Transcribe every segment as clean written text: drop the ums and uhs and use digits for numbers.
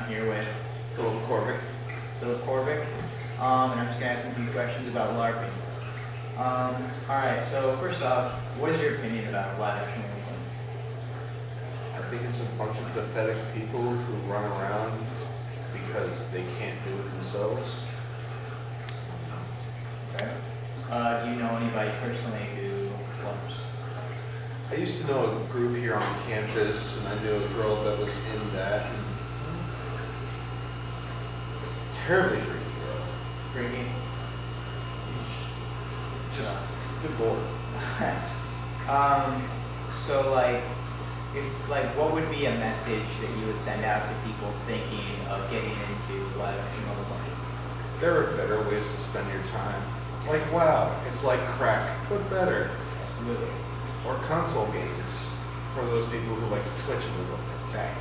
I'm here with Philip Corbick. And I'm just going to ask him a few questions about LARPing. Alright, so first off, what is your opinion about live action LARPing? I think it's a bunch of pathetic people who run around because they can't do it themselves. Okay. Do you know anybody personally who LARPs? I used to know a group here on campus, and I knew a girl that was in that. Terribly freaky girl. Freaky? Just, good lord. So what would be a message that you would send out to people thinking of getting into live action LARPing? There are better ways to spend your time. Like WoW, it's like crack, but better. Absolutely. Or console games, for those people who like to twitch a little bit. Right.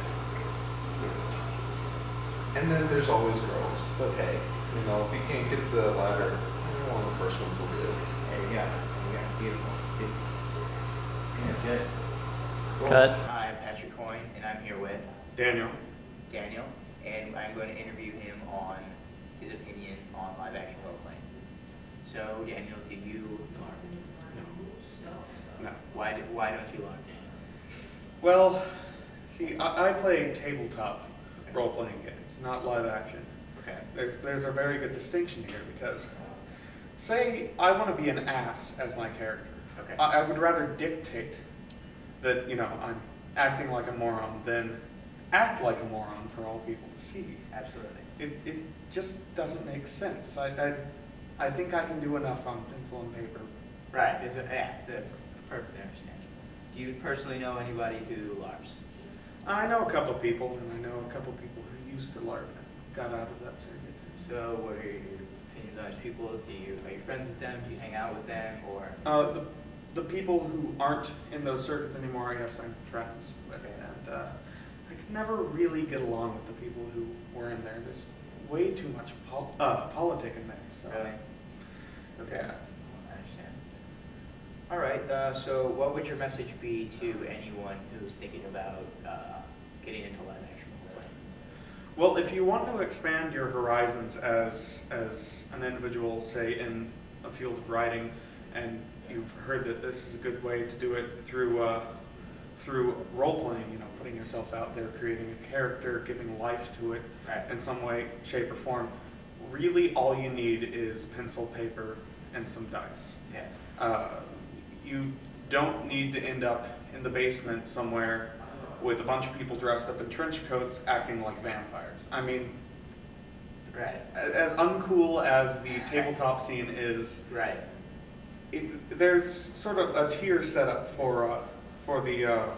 And then there's always girls. But hey, you know, if you can't get the ladder, one of the first ones will do. There you go. Beautiful. Yeah, that's good. Cool. Cut. Hi, I'm Patrick Coyne, and I'm here with Daniel, and I'm going to interview him on his opinion on live action role playing. So, Daniel, do you LARP? no. Why don't you LARP? Well, see, I play tabletop role-playing games, not live action. Okay. There's a very good distinction here because, say I want to be an ass as my character. Okay. I would rather dictate that, you know, I'm acting like a moron than act like a moron for all people to see. Absolutely. It just doesn't make sense. I think I can do enough on pencil and paper. Right. Yeah, that's perfectly understandable. Do you personally know anybody who LARPs? I know a couple of people, and I know a couple of people who used to LARP and got out of that circuit. So, what are your opinions on those people? Are you friends with them? Do you hang out with them, or? The people who aren't in those circuits anymore, I guess I'm friends with, Okay. and I could never really get along with the people who were in there. There's way too much politic in there. So. Really? Okay. Yeah. I understand. All right. So, what would your message be to anyone who's thinking about getting into live action role-playing? Well, if you want to expand your horizons as an individual, say in a field of writing, and you've heard that this is a good way to do it through role-playing, you know, putting yourself out there, creating a character, giving life to it in some way, shape, or form. Really, all you need is pencil, paper, and some dice. Yes. You don't need to end up in the basement somewhere with a bunch of people dressed up in trench coats acting like vampires. I mean, Right. as uncool as the tabletop scene is, Right. there's sort of a tier set up for the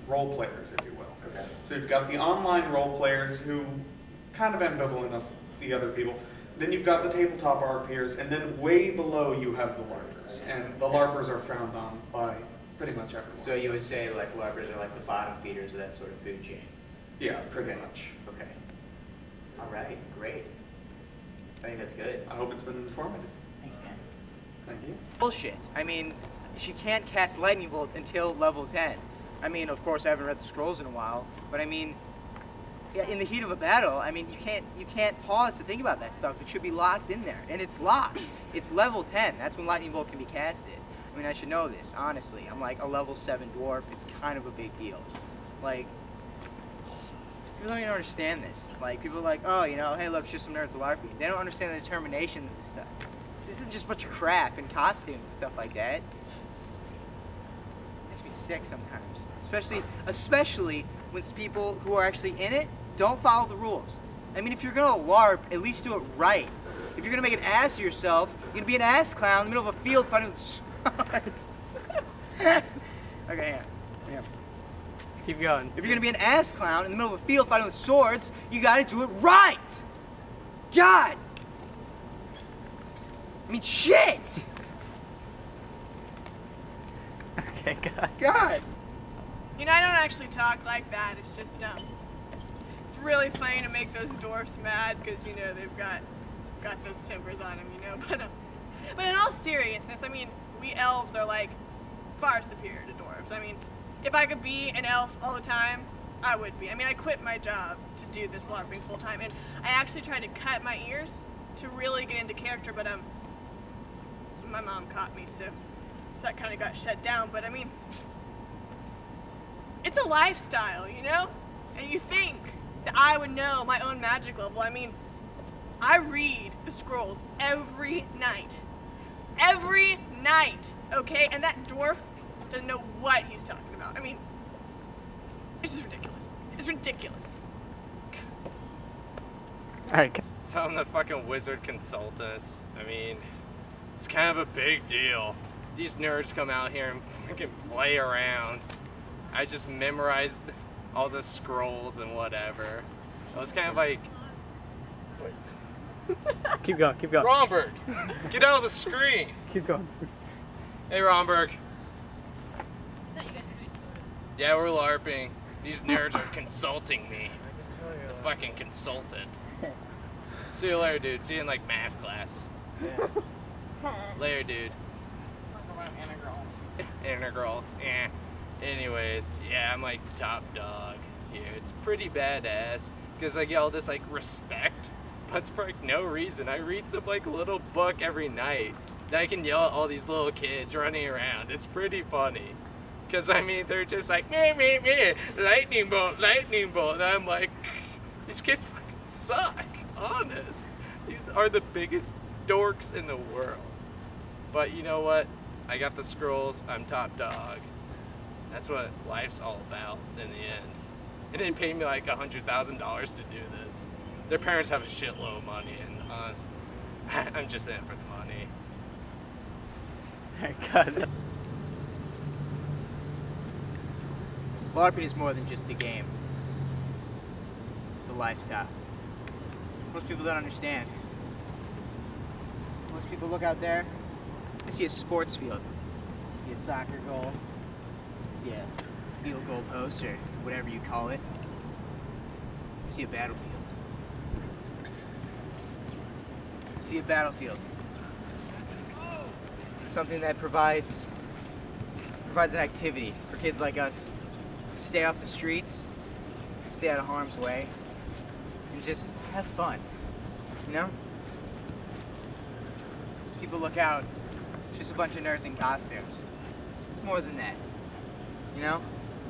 role players, if you will. Okay. So you've got the online role players who kind of ambivalent of the other people. Then you've got the tabletop RPers, and then way below you have the LARPers. And the LARPers are frowned on by pretty much everyone. So you would say like LARPers are like the bottom feeders of that sort of food chain? Yeah, pretty Okay. much. Okay. All right. Great. I think that's good. I hope it's been informative. Thanks, Dan. Thank you. Bullshit. I mean, she can't cast lightning bolt until level 10. I mean, of course, I haven't read the scrolls in a while, but I mean, yeah, in the heat of a battle, I mean, you can't pause to think about that stuff. It should be locked in there, and it's locked. It's level 10. That's when lightning bolt can be casted. I mean, I should know this, honestly. I'm like a level 7 dwarf. It's kind of a big deal. Like, people don't even understand this. Like, people are like, oh, you know, hey, look, it's just some nerds LARPing. They don't understand the determination of this stuff. This is just a bunch of crap and costumes and stuff like that. It makes me sick sometimes. Especially when people who are actually in it don't follow the rules. I mean, if you're gonna LARP, at least do it right. If you're gonna make an ass of yourself, you're gonna be an ass clown in the middle of a field fighting with swords. Okay, yeah. Let's keep going. If you're gonna be an ass clown in the middle of a field fighting with swords, you gotta do it right! God! I mean, shit! Okay, God. God! You know, I don't actually talk like that. It's just, it's really funny to make those dwarfs mad because, you know, they've got those tempers on them, you know. But in all seriousness, I mean, we elves are, like, far superior to dwarves. I mean, if I could be an elf all the time, I would be. I mean, I quit my job to do this LARPing full time, and I actually tried to cut my ears to really get into character, but my mom caught me, so that kind of got shut down. But I mean, it's a lifestyle, you know? And you think that I would know my own magic level. I mean, I read the scrolls every night. Every night, okay? And that dwarf doesn't know what he's talking about. I mean, it's just ridiculous. It's ridiculous. Alright, So I'm the fucking wizard consultant. I mean, it's kind of a big deal. These nerds come out here and fucking play around. I just memorized all the scrolls and whatever. I was kind of like, keep going, keep going. Romberg, get out of the screen. Keep going. Hey, Romberg. Yeah, we're LARPing. These nerds are consulting me. The fucking consultant. See you later, dude. See you in like math class. Later, dude. Integrals. Yeah. Anyways, yeah, I'm like top dog here. It's pretty badass because I get all this like respect, but it's for like no reason. I read some like little book every night that I can yell at all these little kids running around. It's pretty funny. Because, I mean, they're just like, meh, lightning bolt, lightning bolt. And I'm like, these kids fucking suck, honest. These are the biggest dorks in the world. But you know what? I got the scrolls, I'm top dog. That's what life's all about in the end. And they paid me like $100,000 to do this. Their parents have a shitload of money, and honest, I'm just in it for the money. Alright, got it. LARPing is more than just a game. It's a lifestyle. Most people don't understand. Most people look out there, they see a sports field. They see a soccer goal. They see a field goal post, or whatever you call it. They see a battlefield. They see a battlefield. Something that provides an activity for kids like us. Stay off the streets, stay out of harm's way, and just have fun, you know? People look out, it's just a bunch of nerds in costumes. It's more than that, you know?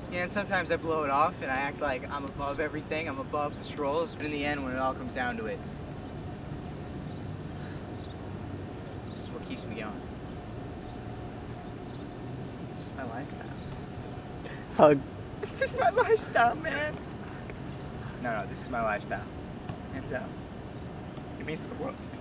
Yeah, and sometimes I blow it off and I act like I'm above everything, I'm above the scrolls, but in the end, when it all comes down to it, this is what keeps me going. This is my lifestyle. Hug. This is my lifestyle, man. No, this is my lifestyle. And it means the world to me.